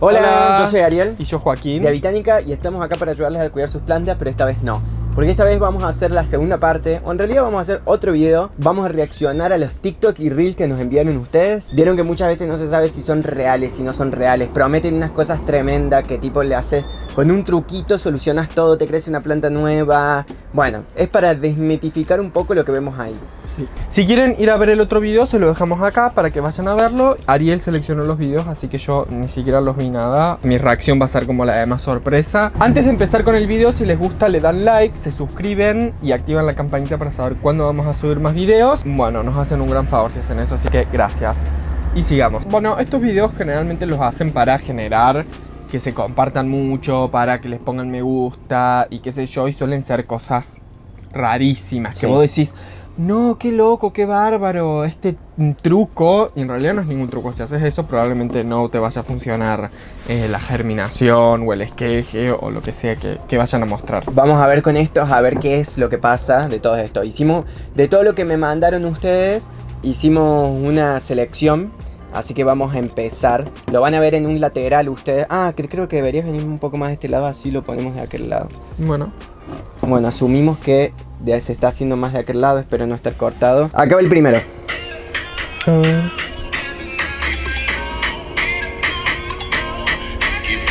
Hola, yo soy Ariel. Y yo Joaquín. De Habitánica, y estamos acá para ayudarles a cuidar sus plantas, pero esta vez no. Porque esta vez vamos a hacer la segunda parte, o en realidad vamos a hacer otro video. Vamos a reaccionar a los TikTok y Reels que nos enviaron ustedes. Vieron que muchas veces no se sabe si son reales, si no son reales. Prometen unas cosas tremendas que tipo le haces con un truquito, solucionas todo, te crece una planta nueva. Bueno, es para desmitificar un poco lo que vemos ahí. Sí. Si quieren ir a ver el otro video, se lo dejamos acá para que vayan a verlo. Ariel seleccionó los videos, así que yo ni siquiera los vi nada. Mi reacción va a ser como la de más sorpresa. Antes de empezar con el video, si les gusta le dan like, se suscriben y activan la campanita para saber cuándo vamos a subir más videos. Bueno, nos hacen un gran favor si hacen eso, así que gracias. Y sigamos. Bueno, estos videos generalmente los hacen para generar que se compartan mucho, para que les pongan me gusta y qué sé yo, y suelen ser cosas rarísimas, sí. Que vos decís, no, qué loco, qué bárbaro, este truco, y en realidad no es ningún truco. Si haces eso probablemente no te vaya a funcionar la germinación o el esqueje o lo que sea que vayan a mostrar. Vamos a ver con estos, a ver qué es lo que pasa de todo esto. Hicimos, de todo lo que me mandaron ustedes, hicimos una selección. Así que vamos a empezar. Lo van a ver en un lateral ustedes. Ah, que creo que deberías venir un poco más de este lado. Así lo ponemos de aquel lado. Bueno, asumimos que se está haciendo más de aquel lado. Espero no estar cortado. Acá va el primero.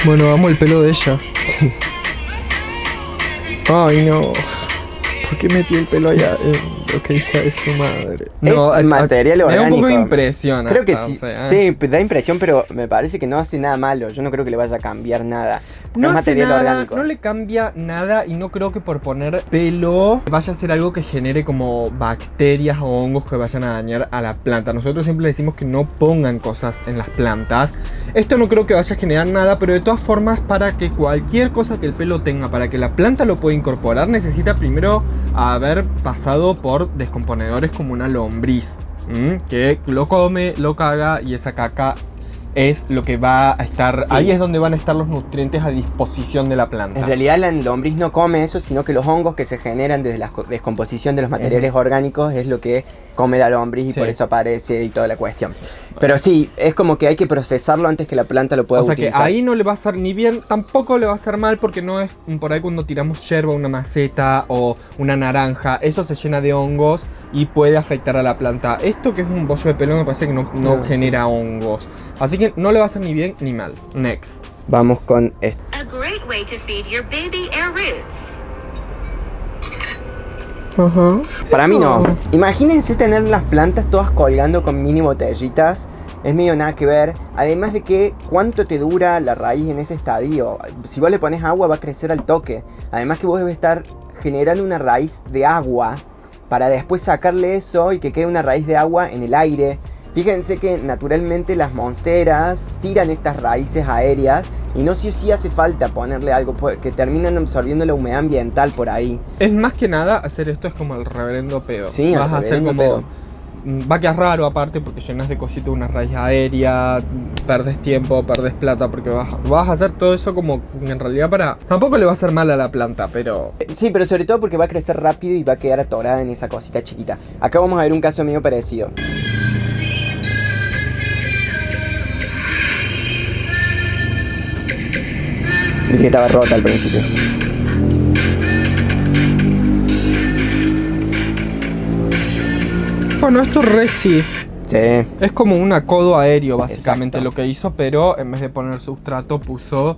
Bueno, amo el pelo de ella. Ay, no. ¿Por qué metí el pelo allá? Lo que hija de su madre. No, es material orgánico. Me da un poco de impresión. Creo que sí, sí, da impresión, pero me parece que no hace nada malo. Yo no creo que le vaya a cambiar nada. No es material nada, orgánico. No le cambia nada y no creo que por poner pelo vaya a ser algo que genere como bacterias o hongos que vayan a dañar a la planta. Nosotros siempre decimos que no pongan cosas en las plantas. Esto no creo que vaya a generar nada, pero de todas formas, para que cualquier cosa que el pelo tenga, para que la planta lo pueda incorporar, necesita primero haber pasado por descomponedores como una lombriz, que lo come, lo caga, y esa caca es lo que va a estar, sí. Ahí es donde van a estar los nutrientes a disposición de la planta. En realidad la lombriz no come eso, sino que los hongos que se generan desde la descomposición de los materiales orgánicos es lo que come la lombriz, y sí, por eso aparece y toda la cuestión. Pero sí, es como que hay que procesarlo antes que la planta lo pueda utilizar. O sea que ahí no le va a hacer ni bien, tampoco le va a hacer mal, porque no es por ahí cuando tiramos yerba, una maceta o una naranja, eso se llena de hongos y puede afectar a la planta. Esto que es un bollo de pelo me parece que no genera hongos. Así que no le va a hacer ni bien ni mal. Next. Vamos con esto. A great way to feed your baby air roots. Para mí no. Imagínense tener las plantas todas colgando con mini botellitas. Es medio nada que ver. Además de que cuánto te dura la raíz en ese estadio. Si vos le pones agua va a crecer al toque. Además que vos debes estar generando una raíz de agua para después sacarle eso y que quede una raíz de agua en el aire. Fíjense que naturalmente las monsteras tiran estas raíces aéreas y no sé si hace falta ponerle algo que terminan absorbiendo la humedad ambiental por ahí. Es más que nada hacer esto es como el reverendo pedo. Sí, vas a hacer como pedo. Va a quedar raro aparte porque llenas de cositas una raíz aérea, perdes tiempo, perdes plata porque vas a hacer todo eso como en realidad para... Tampoco le va a hacer mal a la planta, pero... Sí, pero sobre todo porque va a crecer rápido y va a quedar atorada en esa cosita chiquita. Acá vamos a ver un caso medio parecido. Viste que estaba rota al principio. Bueno, esto sí. Sí. Es como un acodo aéreo básicamente. Exacto. Lo que hizo, pero en vez de poner sustrato puso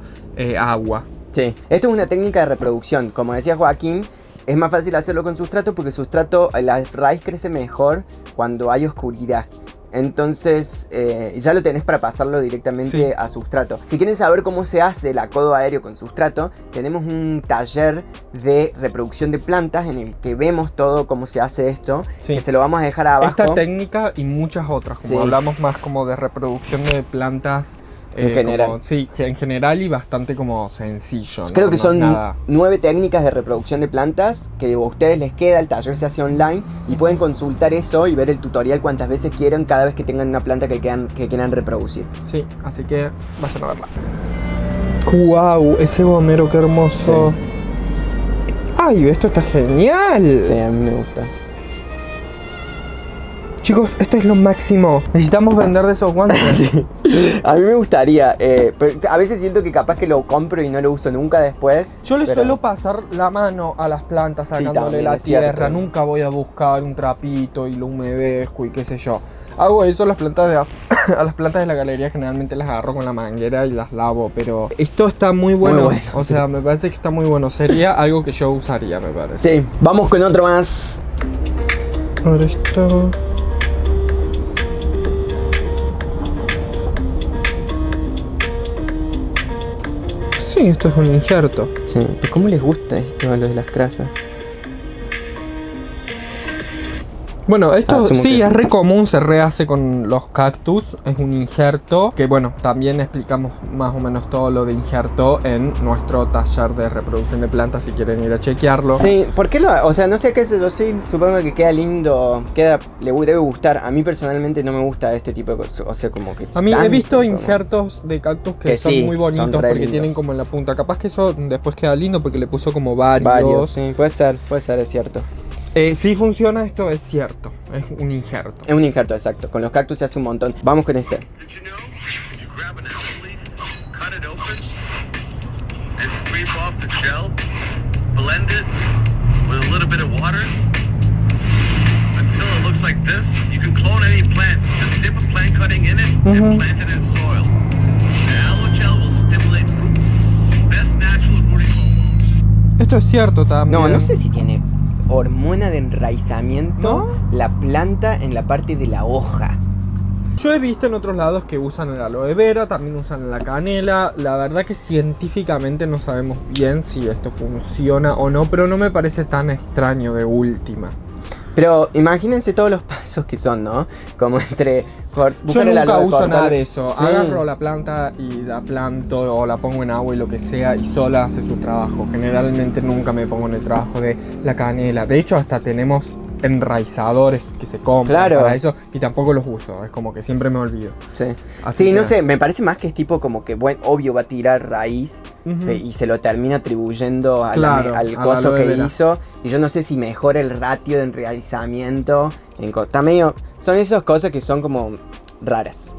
agua. Sí, esto es una técnica de reproducción. Como decía Joaquín, es más fácil hacerlo con sustrato porque el sustrato, la raíz crece mejor cuando hay oscuridad. Entonces ya lo tenés para pasarlo directamente, sí, a sustrato. Si quieren saber cómo se hace el acodo aéreo con sustrato, tenemos un taller de reproducción de plantas en el que vemos todo cómo se hace esto, sí, que se lo vamos a dejar abajo. Esta técnica y muchas otras, como sí, hablamos más como de reproducción de plantas en general. Como, sí, en general, y bastante como sencillo. Creo que son 9 técnicas de reproducción de plantas que a ustedes les queda, el taller se hace online y pueden consultar eso y ver el tutorial cuantas veces quieran cada vez que tengan una planta que quieran reproducir. Sí, así que vayan a verla. ¡Wow! Ese gomero, qué hermoso. Sí. ¡Ay, esto está genial! Sí, a mí me gusta. Chicos, esto es lo máximo. Necesitamos vender de esos guantes. Sí. A mí me gustaría, pero a veces siento que capaz que lo compro y no lo uso nunca después. Yo le pero- suelo pasar la mano a las plantas sacándole también, la es cierto. tierra. Nunca voy a buscar un trapito y lo humedezco y qué sé yo. Hago eso a las plantas a las plantas de la galería, generalmente las agarro con la manguera y las lavo, pero esto está muy bueno. Muy bueno. O sea, me parece que está muy bueno. Sería algo que yo usaría, me parece. Sí, vamos con otro más. Ahora esto. Sí, esto es un injerto. Sí, ¿cómo les gusta esto a los de las crasas? Bueno, esto Asumo sí que- es re común, se rehace con los cactus, es un injerto, que bueno, también explicamos más o menos todo lo de injerto en nuestro taller de reproducción de plantas si quieren ir a chequearlo. Sí, ¿por qué o sea, no sé qué es eso, sí, supongo que queda lindo, debe gustar. A mí personalmente no me gusta este tipo de cosas, o sea, como que... A mí he tanto, visto como- injertos de cactus que Que son sí, muy son bonitos re porque lindos. tienen como en la punta. Capaz que eso después queda lindo porque le puso como varios. Varios, sí, puede ser, es cierto. Sí funciona, esto es cierto, es un injerto. Es un injerto, exacto. Con los cactus se hace un montón. Vamos con este. Did you know if you grab an apple leaf, cut it open, and scrape off the shell, blend it with a little bit of water until it looks like this, you can clone any plant. Just dip a plant cutting in it and plant it in soil. The aloe gel will stimulate roots. Best natural rooting hormones. Esto es cierto también. No sé si tiene hormona de enraizamiento ¿No? la planta en la parte de la hoja. Yo he visto en otros lados que usan el aloe vera, también usan la canela. La verdad que científicamente no sabemos bien si esto funciona o no, pero no me parece tan extraño de última. Pero imagínense todos los pasos que son, ¿no? Como entre... Yo buscar el nunca aloe, uso cortar- nada de eso. Sí. Agarro la planta y la planto o la pongo en agua y lo que sea y sola hace su trabajo. Generalmente nunca me pongo en el trabajo de la canela. De hecho, hasta tenemos enraizadores que se compran Claro. para eso y tampoco los uso. Es como que siempre me olvido. Sí, Así sí, que- no sé, me parece más que es tipo como que, bueno, obvio va a tirar raíz Ujú. y se lo termina atribuyendo a Claro, al a la coso aloe que vera. hizo. Y yo no sé si mejora el ratio de enraizamiento. Está medio... Son esas cosas que son como raras.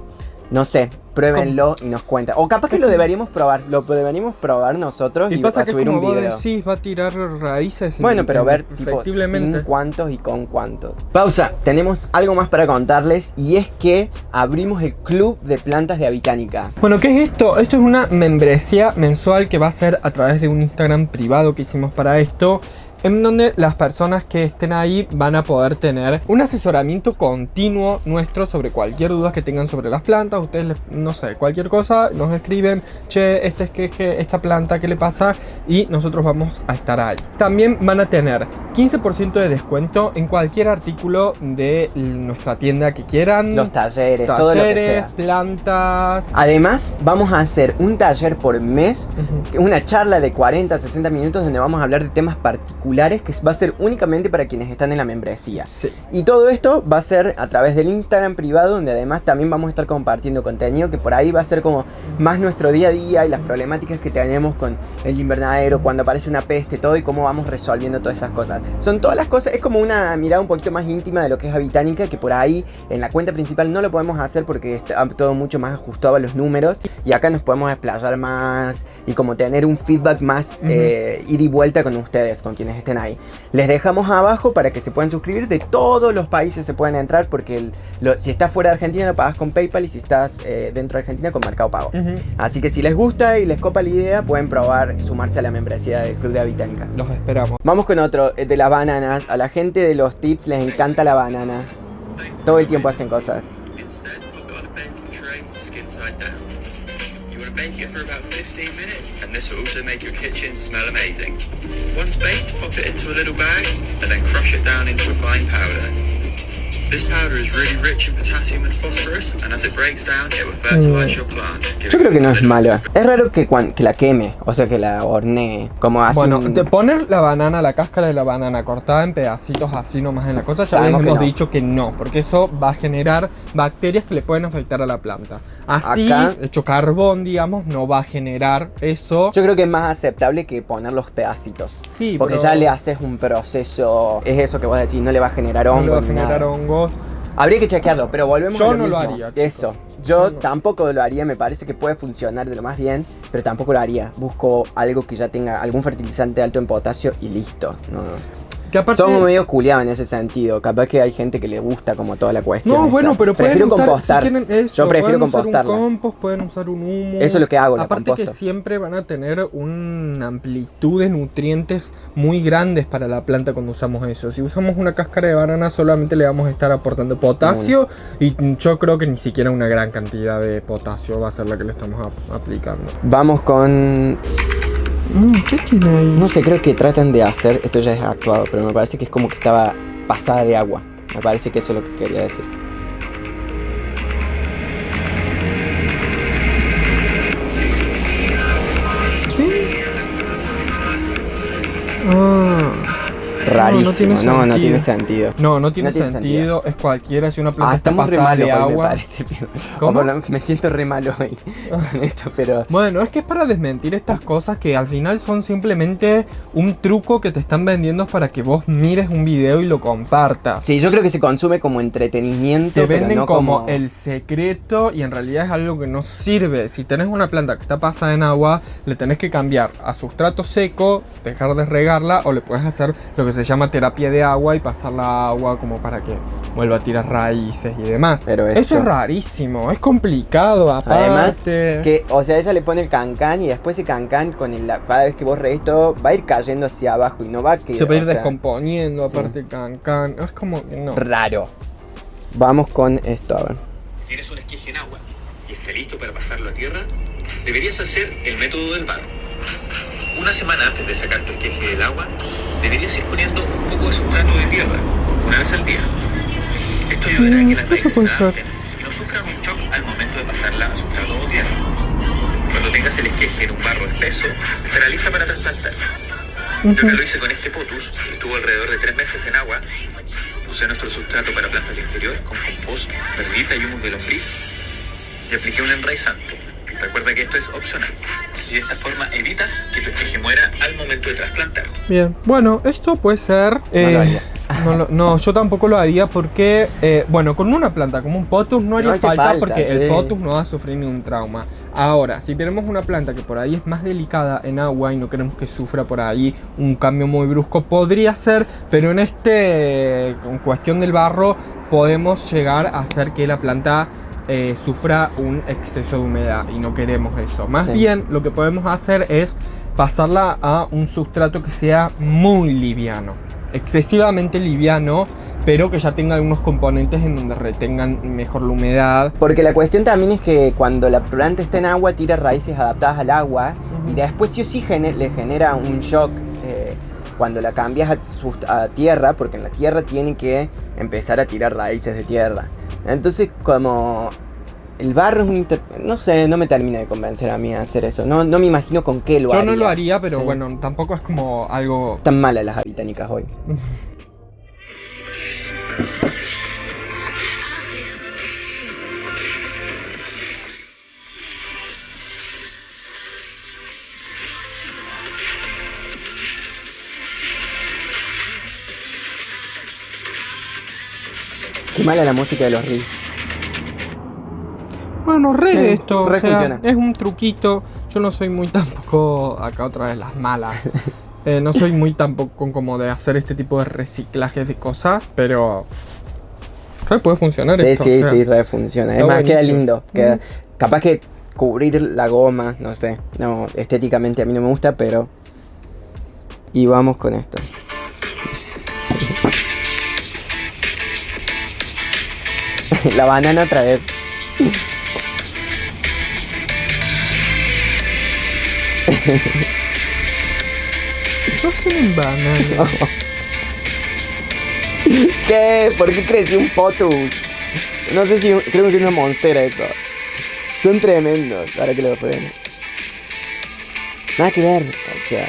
No sé, pruébenlo y nos cuentan. O capaz que lo deberíamos probar. Lo deberíamos probar nosotros y, Y pasa a que subir como un vos video. decís, va a tirar raíces. Bueno, pero ver tipo efectivamente. sin cuántos y con cuántos. Pausa, tenemos algo más para contarles y es que abrimos el club de plantas de Habitánica. Bueno, ¿qué es esto? Esto es una membresía mensual que va a ser a través de un Instagram privado que hicimos para esto, en donde las personas que estén ahí van a poder tener un asesoramiento continuo nuestro sobre cualquier duda que tengan sobre las plantas. Ustedes, no sé, cualquier cosa, nos escriben, che, este esqueje, esta planta, ¿qué le pasa? Y nosotros vamos a estar ahí. También van a tener 15% de descuento en cualquier artículo de nuestra tienda que quieran. Los talleres, todo lo que Talleres, sea. plantas. Además, vamos a hacer un taller por mes, Ujú. una charla de 40 a 60 minutos donde vamos a hablar de temas particulares que va a ser únicamente para quienes están en la membresía. Sí. Y todo esto va a ser a través del Instagram privado, donde además también vamos a estar compartiendo contenido que por ahí va a ser como más nuestro día a día y las problemáticas que tenemos con el invernadero, cuando aparece una peste, todo y cómo vamos resolviendo todas esas cosas. Son todas las cosas, es como una mirada un poquito más íntima de lo que es Habitánica, que por ahí en la cuenta principal no lo podemos hacer porque está todo mucho más ajustado a los números y acá nos podemos explayar más y como tener un feedback más Ujú. ida y vuelta con ustedes, con quienes estén ahí. Les dejamos abajo para que se puedan suscribir. De todos los países se pueden entrar porque si estás fuera de Argentina lo pagas con PayPal y si estás dentro de Argentina con Mercado Pago. Ujú. Así que si les gusta y les copa la idea, pueden probar sumarse a la membresía del Club de Habitánica. Los esperamos. Vamos con otro, de las bananas. A la gente de los tips les encanta la banana. Todo el tiempo hacen cosas. Instead, I've got a baking tray, skin side down. You want to bake it for about 15 minutes, and this will also make your kitchen smell amazing. Once baked, pop it into a little bag, and then crush it down into a fine powder. This powder is really rich in potassium and phosphorus, and as it breaks down, it will fertilize your plant. Yo creo que no es malo. Es raro que la queme, o sea que la hornee. Como así. Bueno, de poner la banana, la cáscara de la banana cortada en pedacitos así nomás en la cosa, ya les Sabemos que hemos no. dicho que no, porque eso va a generar bacterias que le pueden afectar a la planta. Así, Acá- hecho carbón, digamos, no va a generar eso. Yo creo que es más aceptable que poner los pedacitos. Sí, Porque pero ya le haces un proceso. Es eso que vos decís, no le va a generar no hongo. le va a ni generar nada. hongos. Habría que chequearlo, pero volvemos Yo a lo no lo mismo. haría, chicos. Eso. Yo Yo no. tampoco lo haría, me parece que puede funcionar de lo más bien, pero tampoco lo haría. Busco algo que ya tenga algún fertilizante alto en potasio y listo. No. Que aparte... Somos medio culiados en ese sentido. Capaz que hay gente que le gusta como toda la cuestión. No, esta. bueno, pero prefiero pueden usar, compostar. si quieren eso, Yo prefiero pueden usar compostarla. un compost, pueden usar un humus. Eso es lo que hago, la Aparte composto. que siempre van a tener una amplitud de nutrientes muy grandes para la planta cuando usamos eso. Si usamos una cáscara de banana solamente le vamos a estar aportando potasio y yo creo que ni siquiera una gran cantidad de potasio va a ser la que le estamos aplicando. Vamos con... ¿Qué tiene ahí? No sé, creo que tratan de hacer... Esto ya es actuado, pero me parece que es como que estaba pasada de agua. Me parece que eso es lo que quería decir. Rarísimo. No tiene sentido. No tiene No tiene sentido. Es cualquiera. Si una planta está estamos re pasada malos de hoy, me agua. parece. ¿Cómo? O por lo menos me siento re malo hoy con esto, pero... Bueno, es que es para desmentir estas cosas que al final son simplemente un truco que te están vendiendo para que vos mires un video y lo compartas. Sí, yo creo que se consume como entretenimiento, Te pero venden no como el secreto y en realidad es algo que no sirve. Si tenés una planta que está pasada en agua, le tenés que cambiar a sustrato seco, dejar de regarla o le puedes hacer lo que se llama terapia de agua y pasarla a agua como para que vuelva a tirar raíces y demás. Pero eso esto- es rarísimo, es complicado aparte. Además, que, o sea, ella le pone el cancán y después ese cancán cada vez que vos regues todo va a ir cayendo hacia abajo y no va a quedar. se va a ir o sea, descomponiendo, sí. aparte el cancán. Es como que no. raro. Vamos con esto, a ver. Tienes un esqueje en agua y está listo para pasarlo a tierra, deberías hacer el método del barro. Una semana antes de sacar tu esqueje del agua, deberías ir poniendo un poco de sustrato de tierra, una vez al día. Esto ayudará a que las eso raíces puede se ser. adapten y no sufran un shock al momento de pasarla a sustrato o tierra. Cuando tengas el esqueje en un barro espeso, estará lista para trasplantar. Yo que lo hice con este potus, estuvo alrededor de 3 meses en agua. Usé nuestro sustrato para plantas de interior con compost, perlita y humus de lombriz y apliqué un enraizante. Recuerda que esto es opcional y de esta forma evitas que tu esqueje muera al momento de trasplantar. Bien, bueno, esto puede ser... lo haría. no, yo tampoco lo haría porque, bueno, con una planta como un potus no haría No hace falta, falta, porque el sí. potus no va a sufrir ningún trauma. Ahora, si tenemos una planta que por ahí es más delicada en agua y no queremos que sufra por ahí un cambio muy brusco, podría ser, pero en cuestión del barro, podemos llegar a hacer que la planta sufra un exceso de humedad y no queremos eso. Más Sí. bien lo que podemos hacer es pasarla a un sustrato que sea muy liviano, excesivamente liviano, pero que ya tenga algunos componentes en donde retengan mejor la humedad. Porque la cuestión también es que cuando la planta está en agua tira raíces adaptadas al agua y después sí o sí le genera un shock cuando la cambias a tierra, porque en la tierra tiene que empezar a tirar raíces de tierra. Entonces como el barro es no sé, no me termina de convencer a mí a hacer eso. No me imagino con qué lo Yo haría. no lo haría, pero Sí. bueno, tampoco es como algo... Están malas las habitánicas hoy. Qué mala la música de los riffs. Bueno, Sí, esto, re o sea, funciona. es un truquito. Yo no soy muy tampoco, acá otra vez las malas. No soy muy tampoco como de hacer este tipo de reciclajes de cosas, pero puede funcionar Sí, esto. sí, o sea, sí, re funciona. está Además queda buenísimo. lindo. Capaz que cubrir la goma, no sé. No, estéticamente a mí no me gusta, pero... Y vamos con esto. La banana otra vez. ¿Qué hacen en banana? ¿Qué? ¿Por qué creció un potus? No sé si... Creo que es una monstera eso. Son tremendos. Ahora que lo ven. Nada que ver. O sea...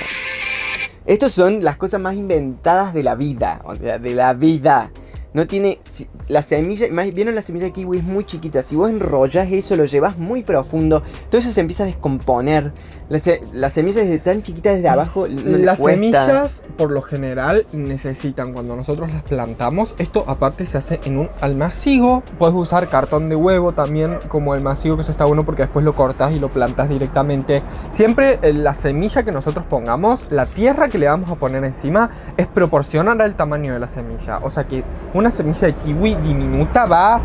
Estos son las cosas más inventadas de la vida. O sea, de la vida. no tiene... La semilla, vieron la semilla de kiwi es muy chiquita. Si vos enrollas eso, lo llevas muy profundo, todo eso se empieza a descomponer. Las semillas desde tan chiquitas desde abajo no Las cuesta. semillas, por lo general, necesitan, cuando nosotros las plantamos, esto aparte se hace en un almacigo. Puedes usar cartón de huevo también como almacigo, que eso está bueno porque después lo cortas y lo plantas directamente. Siempre la semilla que nosotros pongamos, la tierra que le vamos a poner encima es proporcional al tamaño de la semilla. O sea que una semilla de kiwi diminuta va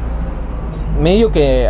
medio que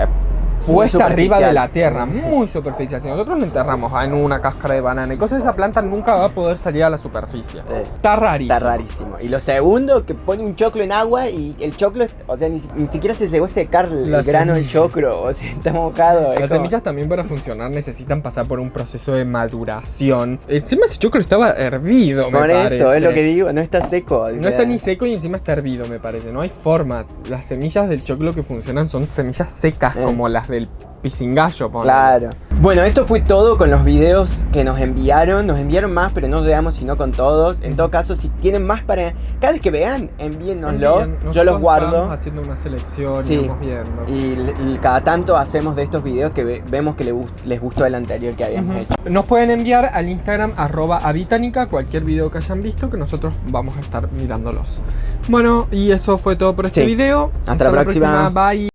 puesta arriba de la tierra, muy superficial. Si nosotros lo enterramos en una cáscara de banana y cosas, esa planta nunca va a poder salir a la superficie. Está rarísimo. Está rarísimo. Y lo segundo, que pone un choclo en agua y el choclo, o sea, ni siquiera se llegó a secar el grano del choclo, o sea, está mojado. Las semillas también, para funcionar, necesitan pasar por un proceso de maduración. Encima ese choclo estaba hervido, me parece. Por eso, es lo que digo, no está seco. No está ni seco y encima está hervido, me parece. No hay forma. Las semillas del choclo que funcionan son semillas secas, como las del pisingallo, ponle. Claro. Bueno, esto fue todo con los videos que nos enviaron. Nos enviaron más, pero no llegamos sino con todos. En todo caso, si tienen más para... Cada vez que vean, envíennoslo. Yo los guardo. Estamos haciendo una selección y vamos viendo. Y cada tanto hacemos de estos videos que vemos que les gustó el anterior que habíamos hecho. Nos pueden enviar al Instagram @abitánica cualquier video que hayan visto, que nosotros vamos a estar mirándolos. Bueno, y eso fue todo por este video. Hasta la próxima. Bye.